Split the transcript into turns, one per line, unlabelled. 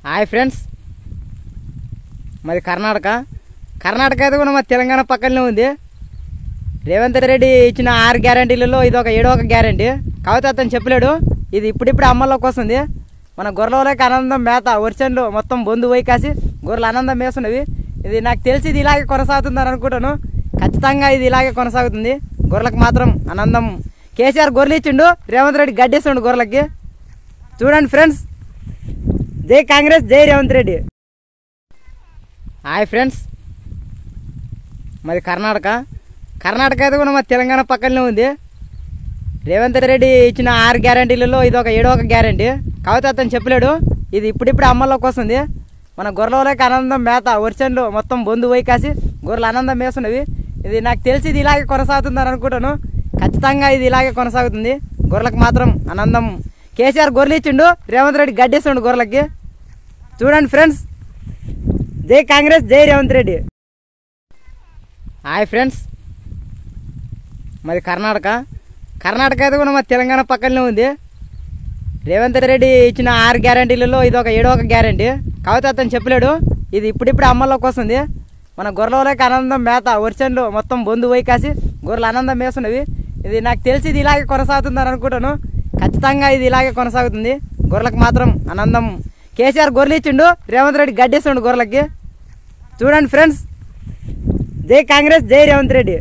Hi friends, మాది కర్ణాటక అయితే కూడా మా తెలంగాణ పక్కనే ఉంది. రేవంత్ రెడ్డి ఇచ్చిన 6 గ్యారంటీలలో ఇది ఒక 7వ గ్యారంటీ. కాకపోతే అతను చెప్పలేడు, ఇది ఇప్పుడిప్పుడు అమల్లోకి వస్తుంది. మన గొర్రెలకి ఆనందం మేత వర్షన్లు మొత్తం బొందు పోయి కాసి గొర్రెలు ఆనందం మేస్తున్నవి. ఇది నాకు తెలిసి ఇది ఇలాగే కొనసాగుతుందని అనుకుంటాను. ఖచ్చితంగా ఇది ఇలాగే కొనసాగుతుంది. గొర్రెలకు మాత్రం ఆనందం. కేసీఆర్ గొర్రెలు ఇచ్చిండు, రేవంత్ రెడ్డి గడ్డిస్తుండు గొర్రెలకి. చూడండి ఫ్రెండ్స్, జై కాంగ్రెస్, జై రేవంత్ రెడ్డి. హాయ్ ఫ్రెండ్స్, మాది కర్ణాటక అయితే కూడా మా తెలంగాణ పక్కనే ఉంది. రేవంత్ రెడ్డి ఇచ్చిన 6 గ్యారంటీలలో ఇది ఒక 7వ గ్యారంటీ. కాకపోతే అతను చెప్పలేడు, ఇది ఇప్పుడిప్పుడు అమల్లోకి వస్తుంది. మన గొర్రెలకి ఆనందం మేత వర్షన్లు మొత్తం బొందు పోయి కాసి గొర్రెలు ఆనందం మేస్తున్నవి. ఇది నాకు తెలిసి ఇది ఇలాగే కొనసాగుతుందని అనుకుంటాను. ఖచ్చితంగా ఇది ఇలాగే కొనసాగుతుంది. గొర్రెలకు మాత్రం ఆనందం. కేసీఆర్ గొర్రెలు ఇచ్చిండు, రేవంత్ రెడ్డి గడ్డిస్తుండు గొర్రెలకి. చూడండి ఫ్రెండ్స్, జై కాంగ్రెస్, జై రేవంత్ రెడ్డి. హాయ్ ఫ్రెండ్స్, మాది కర్ణాటక అయితే కూడా మా తెలంగాణ పక్కనే ఉంది. రేవంత్ రెడ్డి ఇచ్చిన 6 గ్యారంటీలలో ఇది ఒక 7వ గ్యారంటీ. కాకపోతే అతను చెప్పలేడు, ఇది ఇప్పుడిప్పుడు అమల్లోకి వస్తుంది. మన గొర్రెలకి ఆనందం మేత వర్షన్లు మొత్తం బొందు పోయి కాసి గొర్రెలు ఆనందం మేస్తున్నవి. ఇది నాకు తెలిసి ఇది ఇలాగే కొనసాగుతుందని అనుకుంటాను. ఖచ్చితంగా ఇది ఇలాగే కొనసాగుతుంది. గొర్రెలకు మాత్రం ఆనందం. కేసీఆర్ గొర్రెలు ఇచ్చిండు, రేవంత్ రెడ్డి గడ్డిస్తుండు గొర్రెలకి. చూడండి ఫ్రెండ్స్, జై కాంగ్రెస్, జై రేవంత్ రెడ్డి.